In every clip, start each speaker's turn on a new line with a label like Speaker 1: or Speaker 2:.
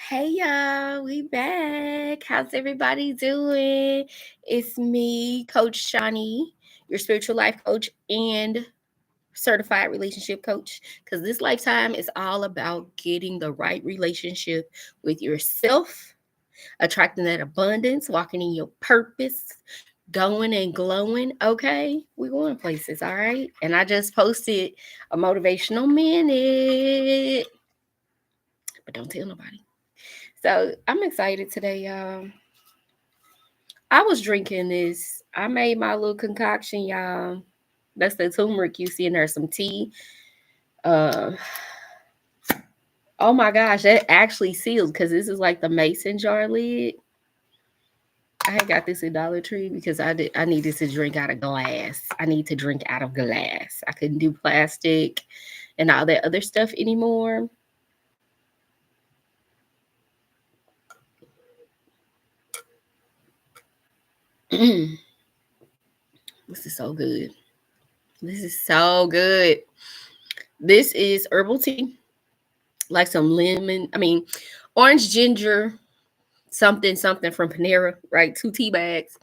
Speaker 1: Hey y'all, we back. How's everybody doing? It's me, Coach Shani, your spiritual life coach and certified relationship coach. Because this lifetime is all about getting the right relationship with yourself, attracting that abundance, walking in your purpose, going and glowing. Okay, we going places, all right? And I just posted a motivational minute, but don't tell nobody. So I'm excited today, y'all. I was drinking this. I made my little concoction, y'all. That's the turmeric you see in there, some tea. Uh, oh my gosh, that actually seals because this is like the mason jar lid. I had got this at Dollar Tree because I needed to drink out of glass. I need to drink out of glass. I couldn't do plastic and all that other stuff anymore. This is so good. This is so good. This is herbal tea, like some lemon. I mean, orange ginger, something from Panera, right? 2 tea bags.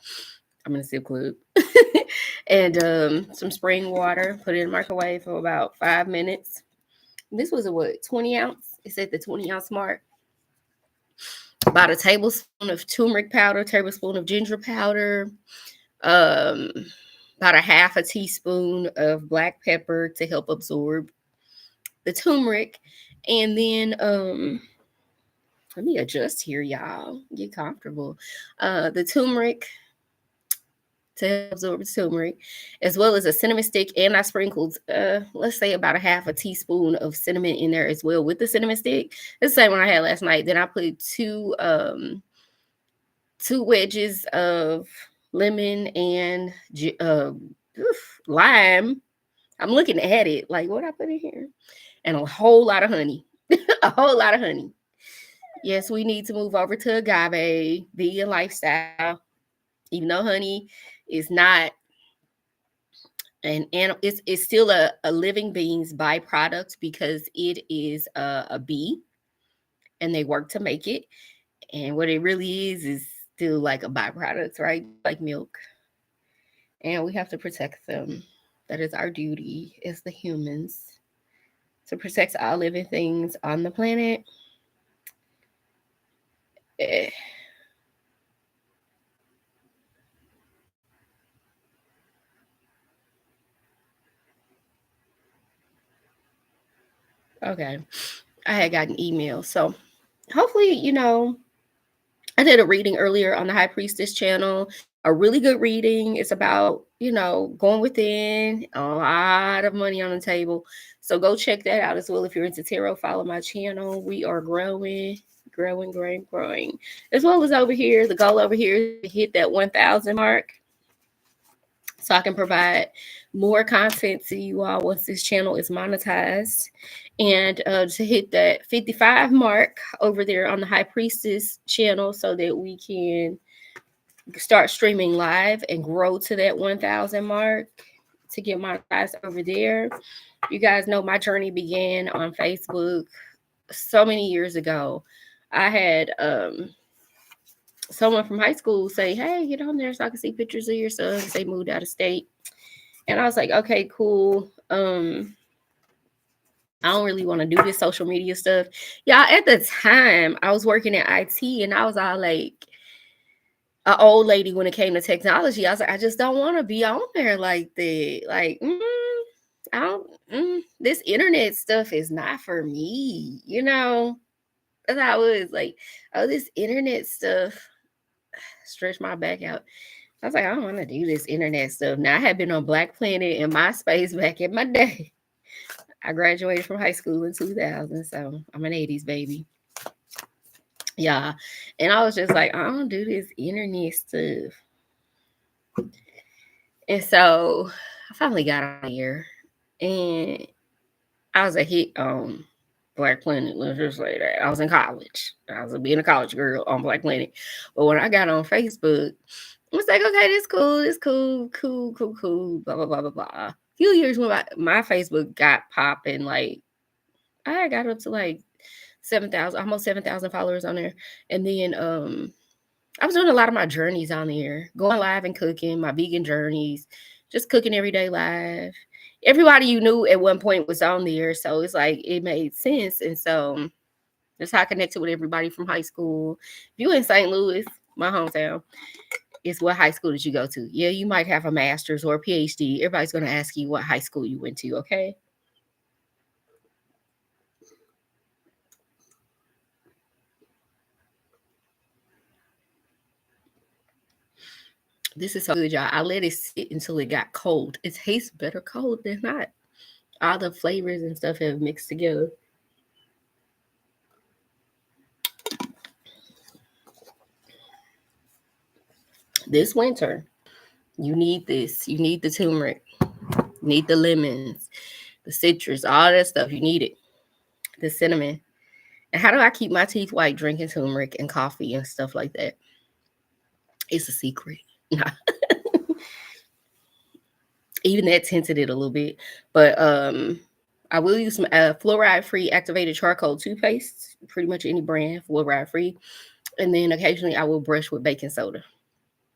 Speaker 1: I'm in a sip club. And some spring water. Put it in the microwave for about 5 minutes. This was a what, 20 ounce? It's at the 20-ounce mark. About a tablespoon of turmeric powder, tablespoon of ginger powder, um, about a half a teaspoon of black pepper to help absorb the turmeric. And then let me adjust here, y'all. Get comfortable. The turmeric to absorb the turmeric, as well as a cinnamon stick, and I sprinkled, let's say about a half a teaspoon of cinnamon in there as well with the cinnamon stick. It's the same one I had last night. Then I put two wedges of lemon and lime. I'm looking at it like what I put in here, and a whole lot of honey, a whole lot of honey. Yes, we need to move over to agave vegan lifestyle. Even though honey is not an animal, it's still a living being's byproduct because it is a bee and they work to make it. And what it really is still like a byproduct, right? Like milk. And we have to protect them. That is our duty as the humans to protect all living things on the planet. Eh. Okay. I had gotten email. So hopefully, I did a reading earlier on the High Priestess channel, a really good reading. It's about, going within, a lot of money on the table. So go check that out as well. If you're into tarot, follow my channel. We are growing, growing, growing, growing. As well as over here, the goal over here is to hit that 1,000 mark so I can provide more content to you all once this channel is monetized. And to hit that 55 mark over there on the High Priestess channel so that we can start streaming live and grow to that 1,000 mark to get monetized over there. You guys know my journey began on Facebook so many years ago. I had someone from high school say, "Hey, get on there so I can see pictures of your sons. They moved out of state." And I was like, "Okay, cool. I don't really want to do this social media stuff." Yeah, at the time, I was working at IT and I was all like an old lady when it came to technology. I was like, I just don't want to be on there like that. Like, I don't, this internet stuff is not for me, That's how it was like, oh, this internet stuff stretch my back out. I was like, I don't want to do this internet stuff. Now, I had been on Black Planet and MySpace back in my day. I graduated from high school in 2000, so I'm an 80s baby. Yeah. And I was just like, I don't do this internet stuff. And so I finally got on here and I was a hit on Black Planet. Let's just say that. I was in college. I was being a college girl on Black Planet. But when I got on Facebook, I was like, okay, this cool, cool, blah, blah, blah, blah, blah. A few years went by, my Facebook got popping. Like, I got up to like 7,000, almost 7,000 followers on there. And then I was doing a lot of my journeys on there, going live and cooking, my vegan journeys, just cooking everyday live. Everybody you knew at one point was on there, so it's like it made sense. And so that's how I connected with everybody from high school. If you in St. Louis, my hometown, it's what high school did you go to? Yeah, you might have a master's or a PhD. Everybody's going to ask you what high school you went to, okay? This is so good, y'all. I let it sit until it got cold. It tastes better cold than hot. All the flavors and stuff have mixed together. This winter, you need this. You need the turmeric. You need the lemons, the citrus, all that stuff. You need it. The cinnamon. And how do I keep my teeth white drinking turmeric and coffee and stuff like that? It's a secret. Even that tinted it a little bit. But I will use some fluoride-free activated charcoal toothpaste, pretty much any brand, fluoride-free. And then occasionally I will brush with baking soda.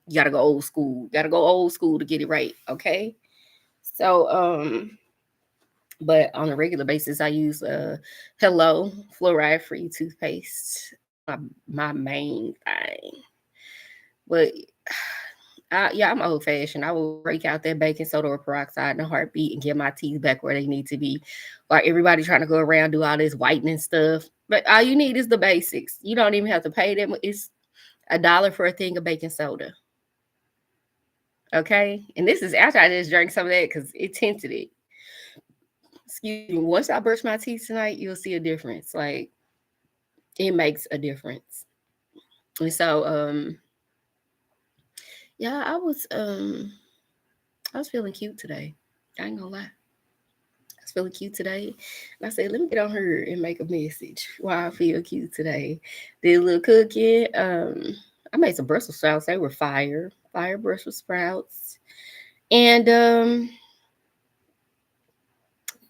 Speaker 1: You gotta go old school. Gotta go old school to get it right, okay? So, but on a regular basis, I use Hello fluoride-free toothpaste. My main thing. But yeah, I'm old fashioned. I will break out that baking soda or peroxide in a heartbeat and get my teeth back where they need to be. While everybody trying to go around do all this whitening stuff. But all you need is the basics. You don't even have to pay them. It's $1 for a thing of baking soda. Okay. And this is after I just drank some of that because it tinted it. Excuse me. Once I brush my teeth tonight, you'll see a difference. Like it makes a difference. And so yeah, I was feeling cute today. I ain't gonna lie. I was feeling cute today. And I said, let me get on her and make a message why I feel cute today. Did a little cooking. I made some Brussels sprouts. They were fire Brussels sprouts. And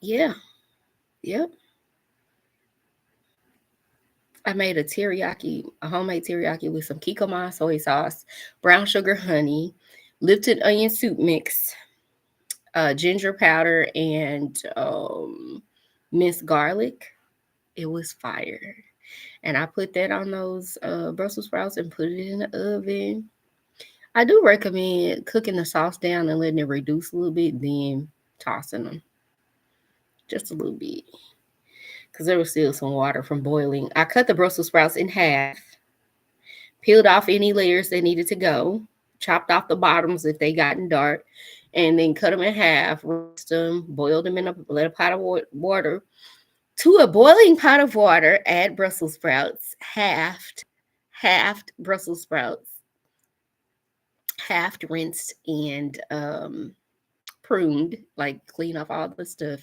Speaker 1: yeah, yep. I made a homemade teriyaki with some kikkoman soy sauce, brown sugar honey, lifted onion soup mix, ginger powder, and minced garlic. It was fire. And I put that on those Brussels sprouts and put it in the oven. I do recommend cooking the sauce down and letting it reduce a little bit, then tossing them just a little bit because there was still some water from boiling. I cut the Brussels sprouts in half, peeled off any layers that needed to go, chopped off the bottoms if they gotten dark, and then cut them in half, rinsed them, boiled them in a little pot of water. To a boiling pot of water, add Brussels sprouts, halved Brussels sprouts, halved rinsed and pruned, like clean off all the stuff.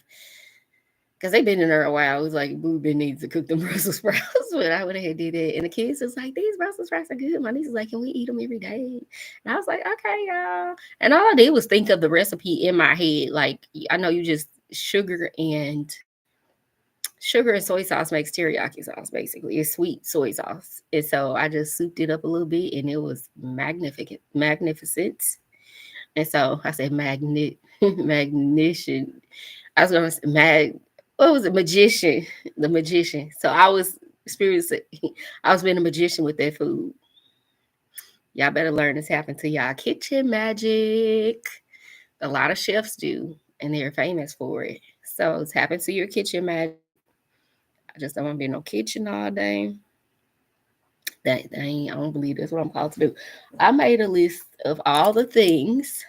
Speaker 1: Because they've been in there a while. It was like, Boo Ben needs to cook them Brussels sprouts. But I went ahead and did it. And the kids was like, these Brussels sprouts are good. My niece was like, can we eat them every day? And I was like, okay, y'all. And all I did was think of the recipe in my head. Like, I know you just sugar and soy sauce makes teriyaki sauce, basically. It's sweet soy sauce. And so I just souped it up a little bit and it was magnificent. And so I said magnificent. I was gonna say what was it? Magician. The magician. So I was experiencing I was being a magician with that food. Y'all better learn this happened to y'all. Kitchen magic. A lot of chefs do, and they're famous for it. So it's happened to your kitchen magic. I just don't want to be in no kitchen all day. I don't believe that's what I'm called to do. I made a list of all the things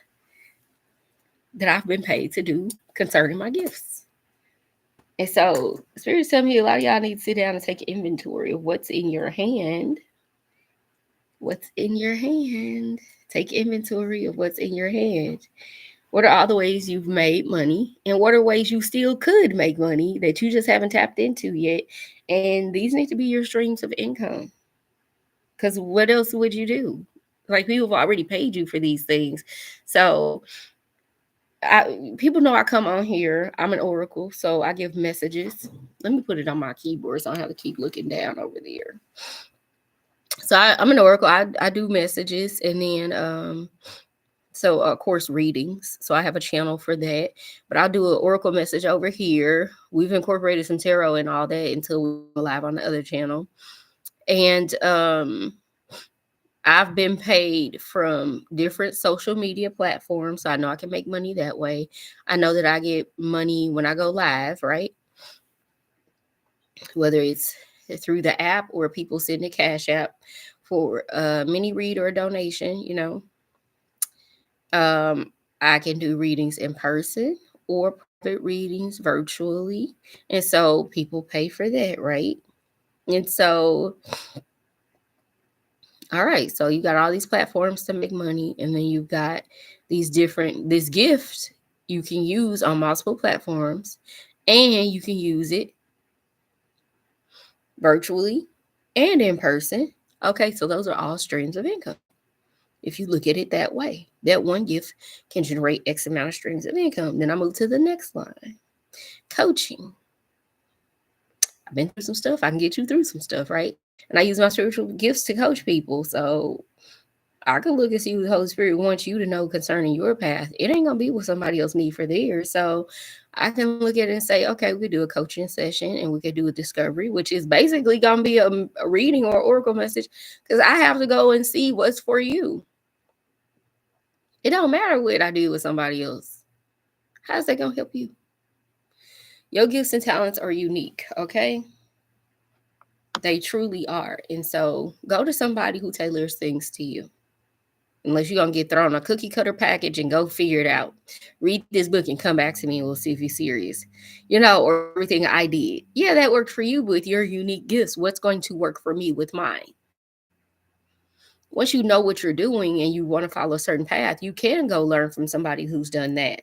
Speaker 1: that I've been paid to do concerning my gifts. And so Spirit's telling me a lot of y'all need to sit down and take inventory of what's in your hand. What's in your hand? Take inventory of what's in your hand. What are all the ways you've made money? And what are ways you still could make money that you just haven't tapped into yet? And these need to be your streams of income. Because what else would you do? Like, people have already paid you for these things. So People know I come on here. I'm an oracle, so I give messages. Let me put it on my keyboard so I don't have to keep looking down over there. So I'm an oracle. I do messages, and then so of course readings. So I have a channel for that. But I'll do an oracle message over here. We've incorporated some tarot and all that until we go live on the other channel. And I've been paid from different social media platforms, so I know I can make money that way. I know that I get money when I go live, right? Whether it's through the app or people send a cash app for a mini read or a donation, I can do readings in person or private readings virtually. And so people pay for that, right? And so, all right, so you got all these platforms to make money, and then you've got this gift you can use on multiple platforms, and you can use it virtually and in person. Okay, so those are all streams of income. If you look at it that way, that one gift can generate X amount of streams of income. Then I move to the next line. Coaching. I've been through some stuff. I can get you through some stuff, right? And I use my spiritual gifts to coach people. So I could look and see what the Holy Spirit wants you to know concerning your path. It ain't gonna be what somebody else need for theirs. So I can look at it and say, okay, we could do a coaching session and we could do a discovery, which is basically gonna be a reading or oracle message, because I have to go and see what's for you. It don't matter what I do with somebody else. How's that gonna help you? Your gifts and talents are unique, okay? They truly are. And so go to somebody who tailors things to you. Unless you're going to get thrown a cookie cutter package and go figure it out. Read this book and come back to me and we'll see if you're serious. Or everything I did. Yeah, that worked for you with your unique gifts. What's going to work for me with mine? Once you know what you're doing and you want to follow a certain path, you can go learn from somebody who's done that.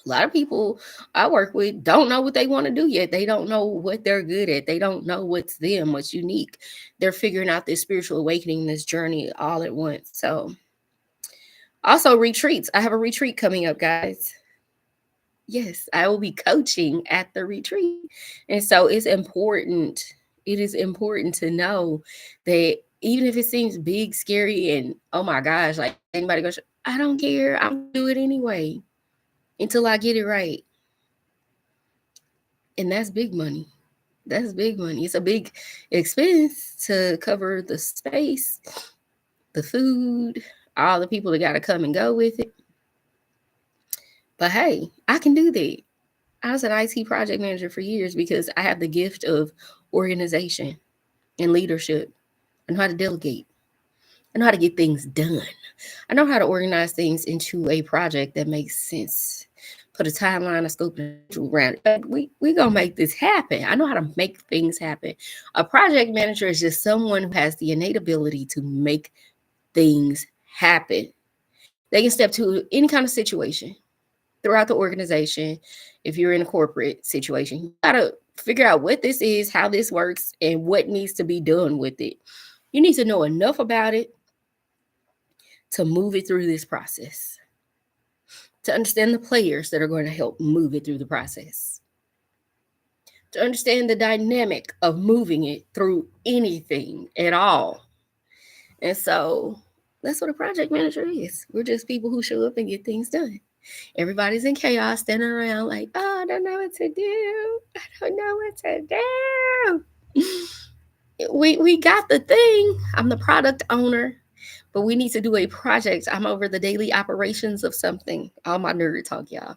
Speaker 1: A lot of people I work with don't know what they want to do yet. They don't know what they're good at. They don't know what's them, what's unique. They're figuring out this spiritual awakening, this journey all at once. So also retreats. I have a retreat coming up, guys. Yes, I will be coaching at the retreat. And so it's important. It is important to know that even if it seems big, scary, and oh my gosh, like anybody goes, I don't care. I'm gonna do it anyway until I get it right. And that's big money. That's big money. It's a big expense to cover the space, the food, all the people that got to come and go with it. But hey, I can do that. I was an IT project manager for years because I have the gift of organization and leadership. I know how to delegate. I know how to get things done. I know how to organize things into a project that makes sense. Put a timeline, a scope, and around it. We gonna make this happen. I know how to make things happen. A project manager is just someone who has the innate ability to make things happen. They can step to any kind of situation throughout the organization. If you're in a corporate situation, you gotta figure out what this is, how this works, and what needs to be done with it. You need to know enough about it to move it through this process, to understand the players that are going to help move it through the process, to understand the dynamic of moving it through anything at all. And so that's what a project manager is. We're just people who show up and get things done. Everybody's in chaos, standing around like, oh, I don't know what to do. I don't know what to do. We got the thing. I'm the product owner, but we need to do a project. I'm over the daily operations of something. All my nerd talk, y'all.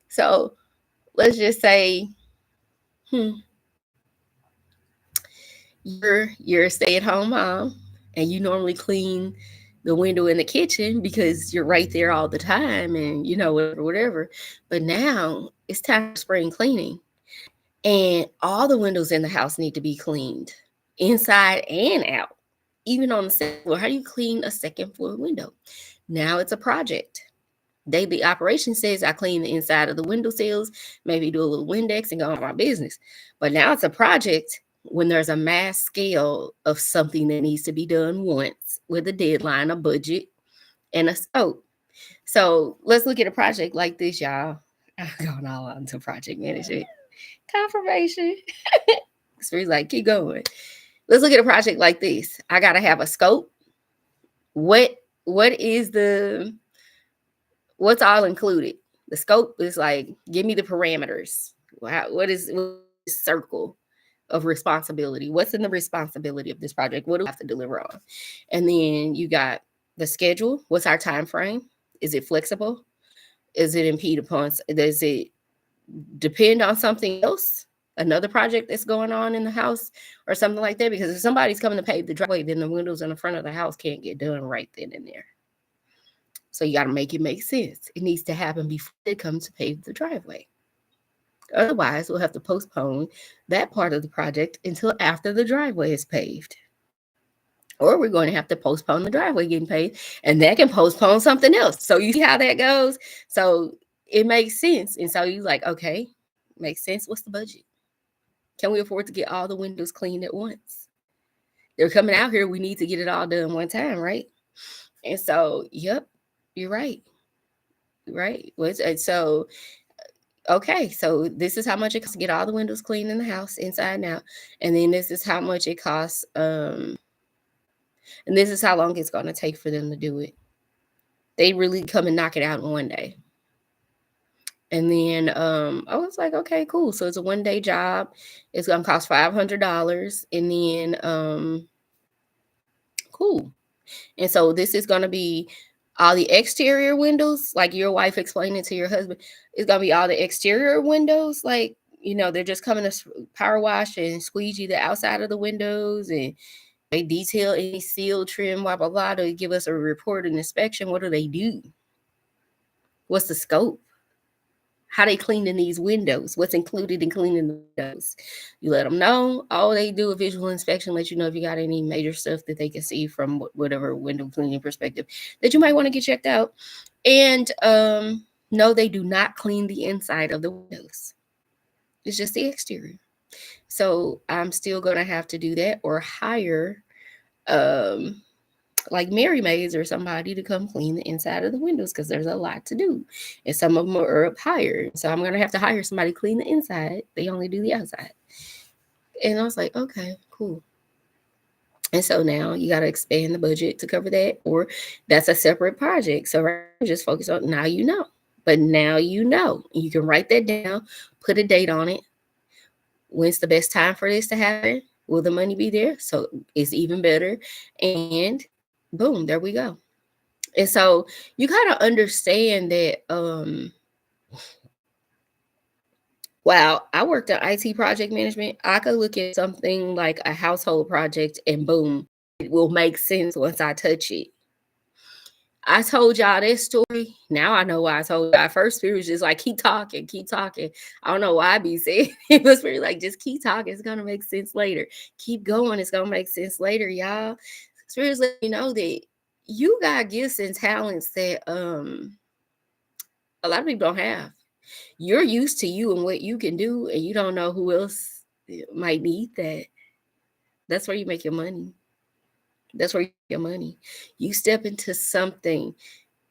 Speaker 1: So let's just say, you're a stay-at-home mom, and you normally clean the window in the kitchen because you're right there all the time, and whatever. But now it's time for spring cleaning, and all the windows in the house need to be cleaned, inside and out, even on the second floor. How do you clean a second floor window? Now it's a project. Daily operation says I clean the inside of the window sills, maybe do a little Windex and go on my business. But now it's a project when there's a mass scale of something that needs to be done once with a deadline, a budget, and a scope. So let's look at a project like this, y'all. I'm going all on to project management. Confirmation. It's like, keep going. Let's look at a project like this. I gotta have a scope. What what is the what's all included? The scope is like, give me the parameters. What is this circle of responsibility? What's in the responsibility of this project? What do we have to deliver on? And then you got the schedule. What's our time frame? Is it flexible? Is it impede upon? Does it depend on something else? Another project that's going on in the house or something like that? Because if somebody's coming to pave the driveway, then the windows in the front of the house can't get done right then and there. So you got to make it make sense. It needs to happen before they come to pave the driveway. Otherwise, we'll have to postpone that part of the project until after the driveway is paved. Or we're going to have to postpone the driveway getting paved, and that can postpone something else. So you see how that goes? So it makes sense. And so you're like, okay, makes sense. What's the budget? Can we afford to get all the windows cleaned at once? They're coming out here. We need to get it all done one time, right? And so, yep, you're right. Right. So, okay, so this is how much it costs to get all the windows cleaned in the house, inside and out. And then this is how much it costs. And this is how long it's going to take for them to do it. They really come and knock it out in one day. And then I was like, okay, cool. So it's a 1-day job. It's going to cost $500. And then, cool. And so this is going to be all the exterior windows, like your wife explained it to your husband. It's going to be all the exterior windows. Like, they're just coming to power wash and squeegee the outside of the windows, and they detail any seal, trim, blah, blah, blah, to give us a report and inspection. What do they do? What's the scope? How they cleaning these windows? What's included in cleaning the windows? You let them know. Oh, they do a visual inspection, let you know if you got any major stuff that they can see from whatever window cleaning perspective that you might want to get checked out. And no, they do not clean the inside of the windows. It's just the exterior. So I'm still going to have to do that, or hire like Mary Maids or somebody to come clean the inside of the windows, because there's a lot to do. And some of them are up higher. So I'm going to have to hire somebody to clean the inside. They only do the outside. And I was like, okay, cool. And so now you got to expand the budget to cover that, or that's a separate project. So right now, just focus on, now you know. But now you know. You can write that down, put a date on it. When's the best time for this to happen? Will the money be there? So it's even better. And boom, there we go. And so you gotta understand that wow, I worked in IT project management. I could look at something like a household project and boom, it will make sense once I touch it. I told y'all this story. Now I know why I told y'all. First, it was just like, keep talking, keep talking. I don't know why I be saying it. Was really like, just keep talking. It's gonna make sense later. Keep going. It's gonna make sense later, y'all. Seriously, you know that you got gifts and talents that a lot of people don't have. You're used to you and what you can do, and you don't know who else might need that. That's where you make your money. That's where you make your money. You step into something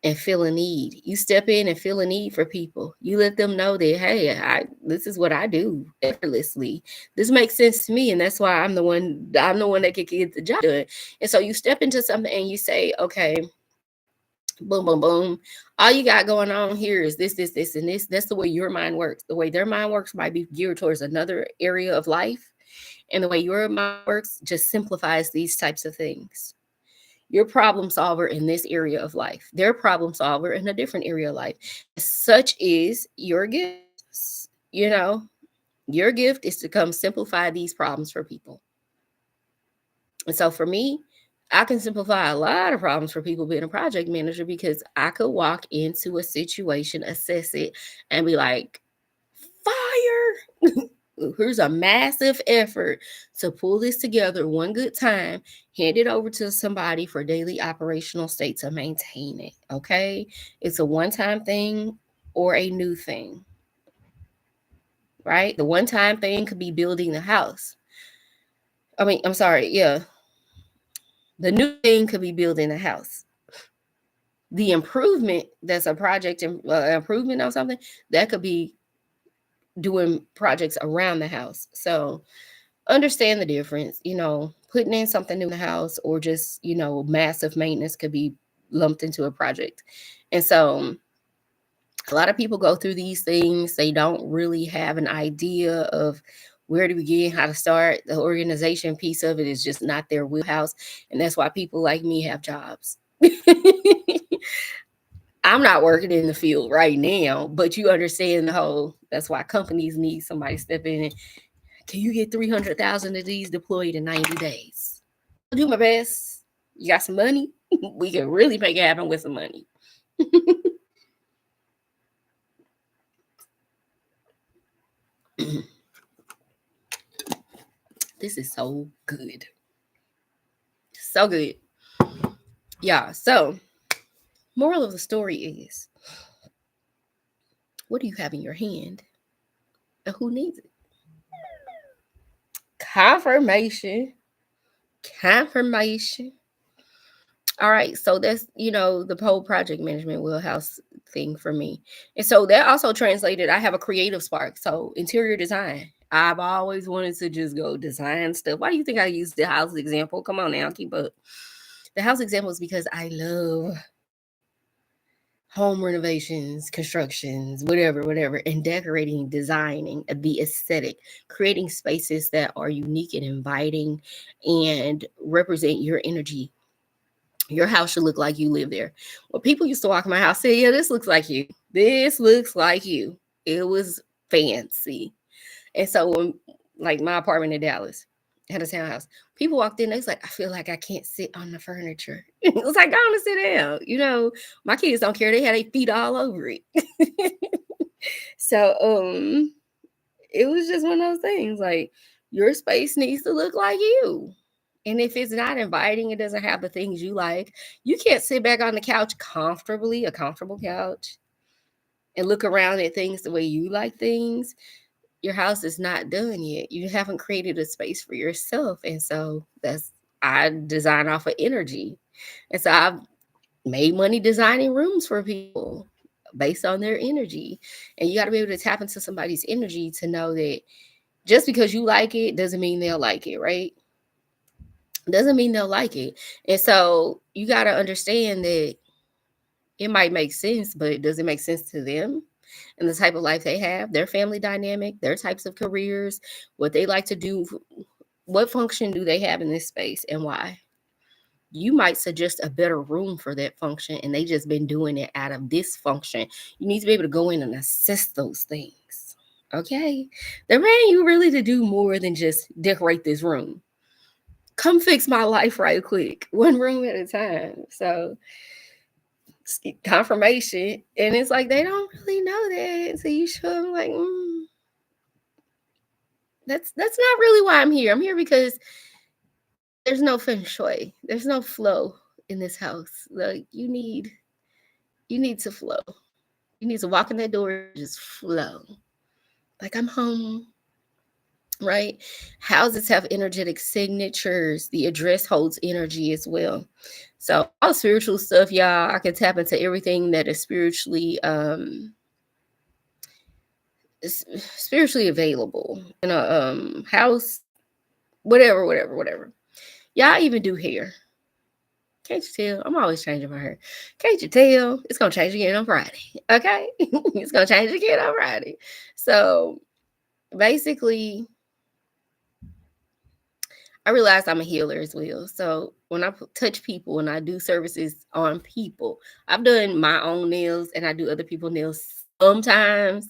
Speaker 1: and feel a need. You step in and feel a need for people. You let them know that, hey, this is what I do effortlessly. This makes sense to me, and that's why I'm the one that can get the job done. And so you step into something and you say, okay, boom, boom, boom. All you got going on here is this, and this. That's the way your mind works. The way their mind works might be geared towards another area of life. And the way your mind works just simplifies these types of things. Your problem solver in this area of life, their problem solver in a different area of life. Such is your gift. Your gift is to come simplify these problems for people. And so for me, I can simplify a lot of problems for people being a project manager, because I could walk into a situation, assess it, and be like, fire. Here's a massive effort to pull this together one good time, hand it over to somebody for daily operational state to maintain it. Okay. It's a one-time thing or a new thing, right? The one-time thing could be building the house. The new thing could be building a house. The improvement that's a project improvement on something that could be doing projects around the house. So understand the difference. Putting in something new in the house or just massive maintenance could be lumped into a project. And so a lot of people go through these things. They don't really have an idea of where to begin, how to start. The organization piece of it is just not their wheelhouse. And that's why people like me have jobs. I'm not working in the field right now, but you understand the whole, that's why companies need somebody to step in and, can you get 300,000 of these deployed in 90 days? I'll do my best. You got some money? We can really make it happen with some money. This is so good. So good. Yeah. So, moral of the story is, what do you have in your hand? And who needs it? Confirmation. Confirmation. All right. So, that's, the whole project management wheelhouse thing for me. And so, that also translated, I have a creative spark. So, interior design. I've always wanted to just go design stuff. Why do you think I use the house example? Come on now, keep up. The house example is because I love home renovations, constructions, whatever, and decorating, designing, the aesthetic, creating spaces that are unique and inviting and represent your energy. Your house should look like you live there. Well, people used to walk in my house, say, yeah, this looks like you. This looks like you. It was fancy. And so when, like my apartment in Dallas, had a townhouse, people walked in, they was like, I feel like I can't sit on the furniture. It was like, go on and sit down. My kids don't care. They had their feet all over it. So it was just one of those things. Like, your space needs to look like you. And if it's not inviting, it doesn't have the things you like, you can't sit back on the couch comfortably, a comfortable couch, and look around at things the way you like things. Your house is not done yet. You haven't created a space for yourself. And so I design off of energy. And so I've made money designing rooms for people based on their energy. And you got to be able to tap into somebody's energy to know that just because you like it doesn't mean they'll like it, right? Doesn't mean they'll like it. And so you got to understand that it might make sense, but does it make sense to them and the type of life they have, their family dynamic, their types of careers, what they like to do? What function do they have in this space and why? You might suggest a better room for that function and they just been doing it out of this function. You need to be able to go in and assess those things. Okay. They're paying you really to do more than just decorate this room. Come fix my life right quick, one room at a time. So confirmation, and it's like they don't really know that. So you show them like, that's not really why I'm here. I'm here because there's no feng shui. There's no flow in this house. Like you need to flow. You need to walk in that door and just flow. Like, I'm home, right? Houses have energetic signatures. The address holds energy as well. So all spiritual stuff, y'all, I can tap into everything that is spiritually available in a house, whatever. Y'all even do hair. Can't you tell? I'm always changing my hair. Can't you tell? It's gonna change again on Friday. Okay, it's gonna change again on Friday. So basically, I realized I'm a healer as well. So when I touch people and I do services on people, I've done my own nails and I do other people's nails sometimes.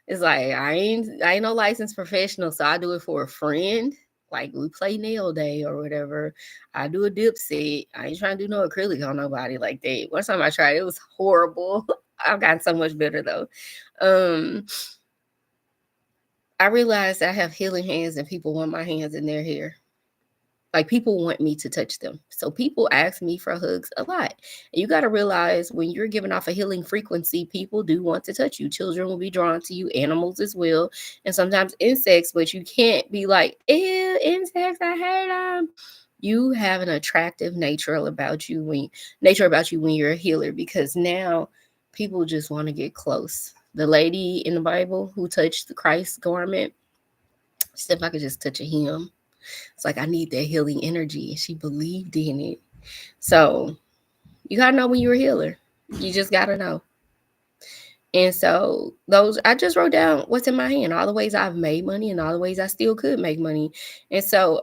Speaker 1: It's like I ain't no licensed professional, so I do it for a friend. Like, we play nail day or whatever. I do a dip set. I ain't trying to do no acrylic on nobody like that. One time I tried, it was horrible. I've gotten so much better though. I realized I have healing hands and people want my hands in their hair. Like, people want me to touch them. So people ask me for hugs a lot. And you got to realize, when you're giving off a healing frequency, people do want to touch you. Children will be drawn to you, animals as well, and sometimes insects, but you can't be like, ew, insects, I hate them. You have an attractive nature about you when you're a healer, because now people just want to get close. The lady in the Bible who touched the Christ garment, she said, if I could just touch a hem, it's like I need that healing energy. And she believed in it. So you gotta know when you're a healer. You just gotta know. And so those, I just wrote down what's in my hand, all the ways I've made money and all the ways I still could make money. And so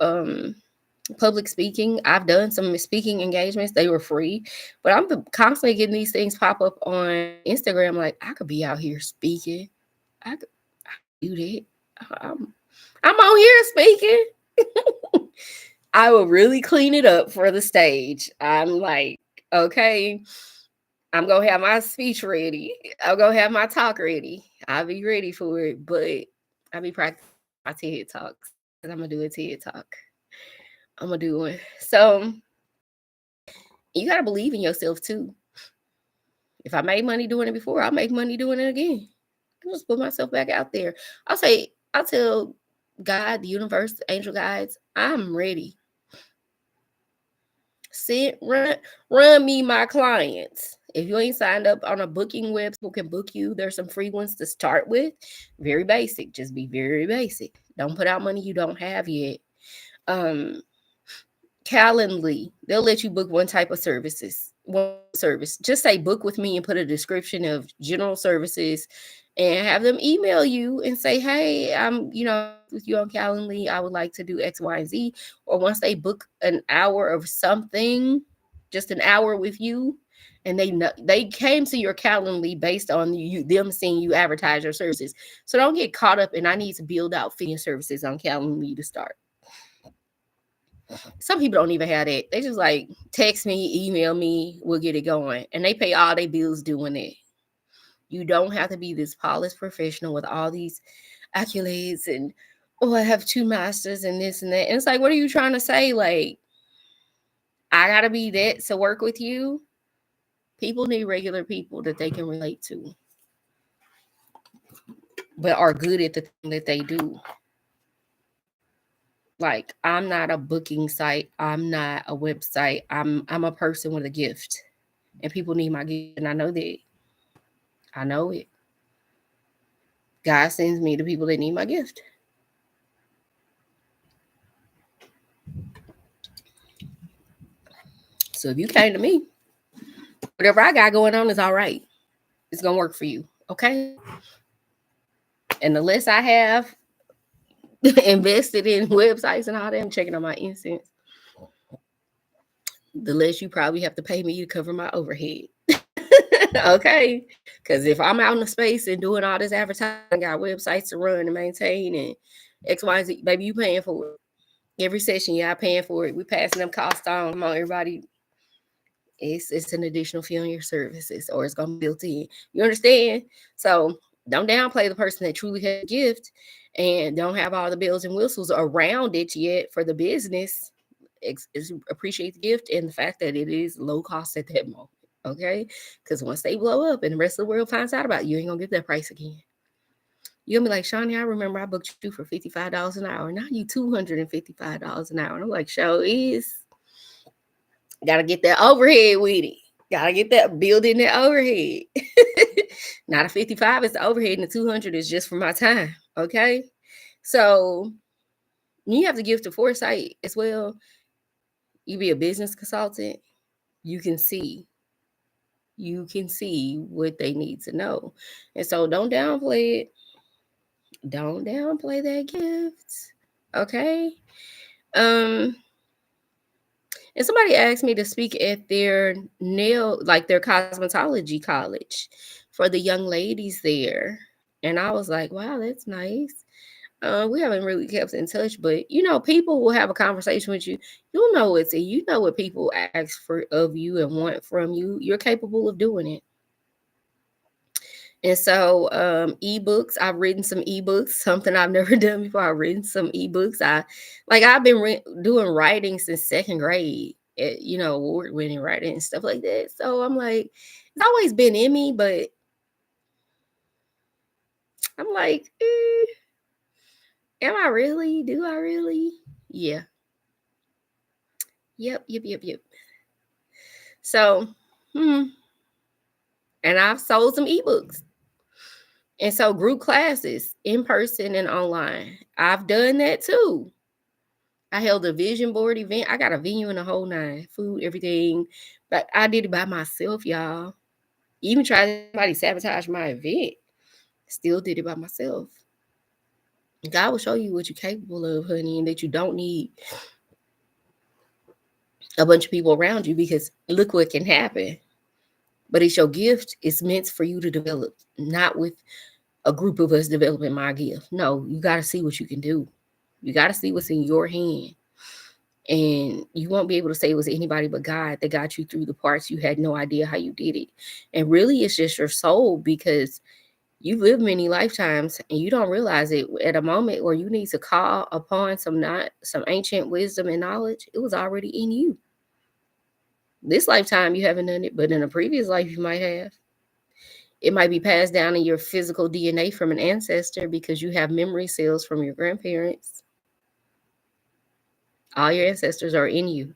Speaker 1: public speaking, I've done some speaking engagements. They were free, but I'm constantly getting these things pop up on Instagram. Like, I could be out here speaking. I could do that. I'm on here speaking. I will really clean it up for the stage. I'm like, okay, I'm gonna have my speech ready. I'm gonna have my talk ready. I'll be ready for it, but I'll be practicing my TED talks because I'm gonna do a TED talk. I'm gonna do one. So you gotta believe in yourself too. If I made money doing it before, I'll make money doing it again. I'll just put myself back out there. I'll tell God, the universe, the angel guides, I'm ready. Run me my clients. If you ain't signed up on a booking website, people can book you. There's some free ones to start with. Very basic. Just be very basic. Don't put out money you don't have yet. Calendly, they'll let you book one type of one service. Just say book with me and put a description of general services and have them email you and say, hey, I'm, with you on Calendly. I would like to do X, Y, and Z. Or once they book an hour of something, just an hour with you, and they came to your Calendly based on them seeing you advertise your services. So don't get caught up in I need to build out fitting services on Calendly to start. Some people don't even have that. They just like text me, email me, we'll get it going. And they pay all their bills doing it. You don't have to be this polished professional with all these accolades and, oh, I have 2 masters and this and that. And it's like, what are you trying to say? Like, I gotta be that to work with you. People need regular people that they can relate to, but are good at the thing that they do. Like, I'm not a booking site. I'm not a website. I'm a person with a gift. And people need my gift. And I know that. I know it. God sends me the people that need my gift. So if you came to me, whatever I got going on is all right. It's going to work for you. Okay. And the less I have invested in websites and all that, I'm checking on my instance, the less you probably have to pay me to cover my overhead. Okay. Because if I'm out in the space and doing all this advertising, got websites to run and maintain and X, Y, Z, baby, you paying for it. Every session, y'all paying for it. We passing them costs on. Come on, everybody. It's an additional fee on your services, or it's gonna be built in. You understand? So don't downplay the person that truly has a gift and don't have all the bells and whistles around it yet for the business. Appreciate the gift and the fact that it is low cost at that moment. Okay, because once they blow up and the rest of the world finds out about you, you ain't gonna get that price again. You'll be like, Shani, I remember I booked you for $55 an hour. Now you $255 an hour. And I'm like, show is. Gotta get that overhead with it. Gotta get that building that overhead. Not a 55 is the overhead, and the 200 is just for my time. Okay. So you have to give to foresight as well. You be a business consultant, you can see what they need to know. And so don't downplay it. Don't downplay that gift. Okay. And somebody asked me to speak at their their cosmetology college for the young ladies there. And I was like, wow, that's nice. We haven't really kept in touch, but people will have a conversation with you. You'll know you know what people ask for of you and want from you. You're capable of doing it. And so ebooks, I've written some ebooks, something I've never done before. I've written some ebooks. I've been doing writing since second grade, award-winning writing and stuff like that. So I'm like, it's always been in me, but I'm like, am I really? Do I really? Yeah. Yep. So, and I've sold some ebooks. And so group classes, in person and online. I've done that too. I held a vision board event. I got a venue and a whole nine, food, everything. But I did it by myself, y'all. Even tried somebody sabotage my event. Still did it by myself. God will show you what you're capable of, honey, and that you don't need a bunch of people around you, because look what can happen. But it's your gift. It's meant for you to develop, not with a group of us developing my gift. No, you got to see what you can do. You got to see what's in your hand. And you won't be able to say it was anybody but God that got you through the parts you had no idea how you did it. And really, it's just your soul, because you live many lifetimes and you don't realize it. At a moment where you need to call upon some ancient wisdom and knowledge, it was already in you. This lifetime you haven't done it, but in a previous life you might have. It might be passed down in your physical DNA from an ancestor, because you have memory cells from your grandparents. All your ancestors are in you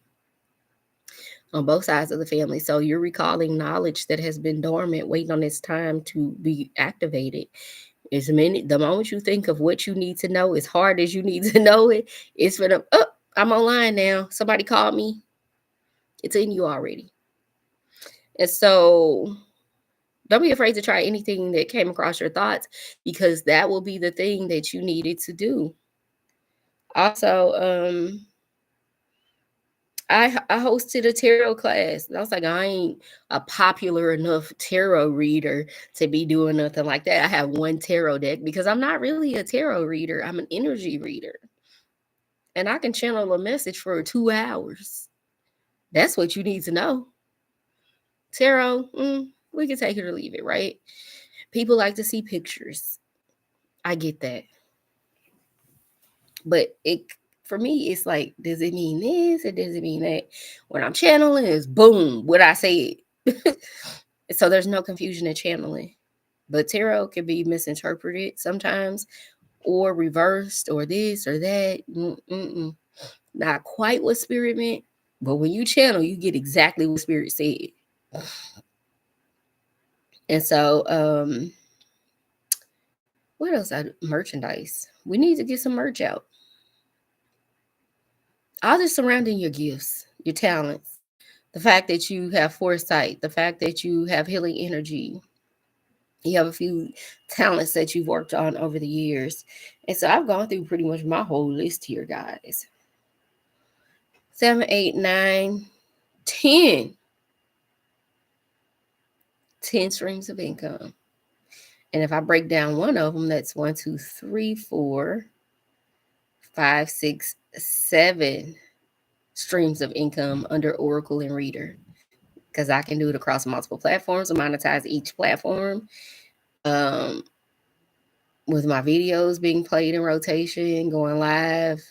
Speaker 1: on both sides of the family. So you're recalling knowledge that has been dormant, waiting on its time to be activated. The moment you think of what you need to know, as hard as you need to know it, it's for them. Oh, I'm online now. Somebody called me. It's in you already. And so don't be afraid to try anything that came across your thoughts, because that will be the thing that you needed to do. Also, I hosted a tarot class. And I was like, I ain't a popular enough tarot reader to be doing nothing like that. I have one tarot deck, because I'm not really a tarot reader. I'm an energy reader. And I can channel a message for 2 hours. That's what you need to know. Tarot, we can take it or leave it, right? People like to see pictures. I get that. But for me, it's like, does it mean this or does it mean that? When I'm channeling, it's boom, what I said. So there's no confusion in channeling. But tarot can be misinterpreted sometimes, or reversed, or this or that. Not quite what spirit meant, but when you channel, you get exactly what spirit said. And so, what else? Merchandise. We need to get some merch out. All this surrounding your gifts, your talents, the fact that you have foresight, the fact that you have healing energy. You have a few talents that you've worked on over the years. And so I've gone through pretty much my whole list here, guys. 7, 8, 9, 10. 10 streams of income. And if I break down one of them, that's 1, 2, 3, 4, 5, 6, 7 streams of income under Oracle and Reader, because I can do it across multiple platforms and monetize each platform. With my videos being played in rotation, going live,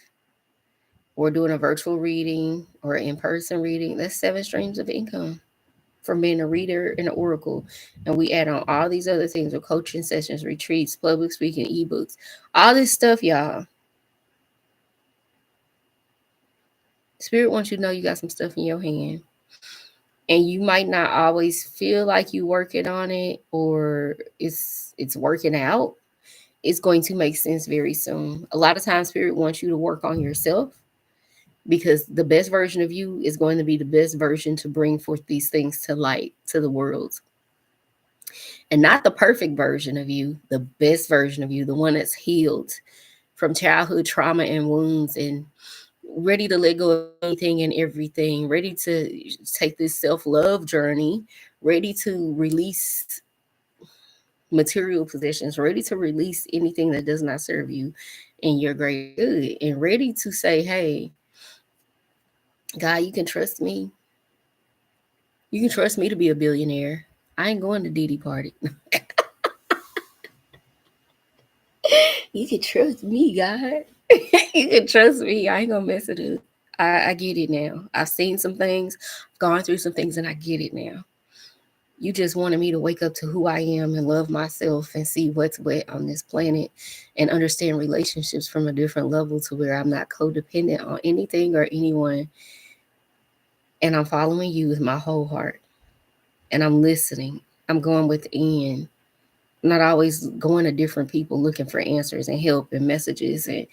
Speaker 1: or doing a virtual reading or in-person reading, that's 7 streams of income from being a reader and an oracle. And we add on all these other things with coaching sessions, retreats, public speaking, ebooks, all this stuff, y'all. Spirit wants you to know you got some stuff in your hand. And you might not always feel like you working on it, or it's working out. It's going to make sense very soon. A lot of times Spirit wants you to work on yourself, because the best version of you is going to be the best version to bring forth these things to light, to the world. And not the perfect version of you, the best version of you, the one that's healed from childhood trauma and wounds, and ready to let go of anything and everything, ready to take this self-love journey, ready to release material possessions, ready to release anything that does not serve you in your great good, and ready to say, hey, God, you can trust me. You can trust me to be a billionaire. I ain't going to Diddy party. You can trust me, God. You can trust me. I ain't gonna mess it up. I get it now. I've seen some things, gone through some things, and I get it now. You just wanted me to wake up to who I am and love myself and see what's what on this planet, and understand relationships from a different level, to where I'm not codependent on anything or anyone. And I'm following you with my whole heart. And I'm listening. I'm going within. I'm not always going to different people looking for answers and help and messages and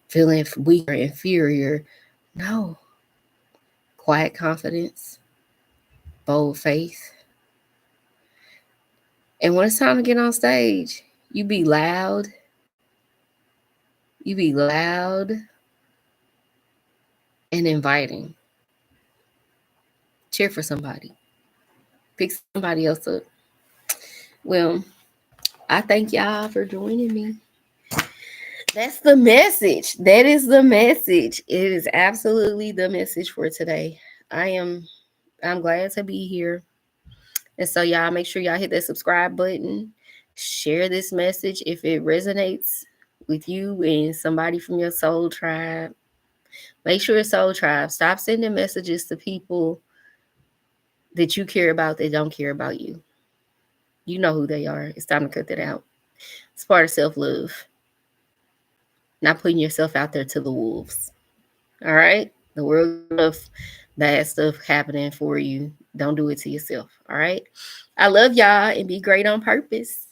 Speaker 1: feeling weak or inferior. No. Quiet confidence, bold faith. And when it's time to get on stage, you be loud. You be loud and inviting. Cheer for somebody. Pick somebody else up. Well, I thank y'all for joining me. That's the message. That is the message. It is absolutely the message for today. I'm glad to be here. And so y'all make sure y'all hit that subscribe button. Share this message if it resonates with you and somebody from your soul tribe. Make sure it's soul tribe. Stop sending messages to people that you care about that don't care about you. You know who they are. It's time to cut that out. It's part of self-love. Not putting yourself out there to the wolves. All right? The world got enough bad stuff happening for you. Don't do it to yourself. All right? I love y'all and be great on purpose.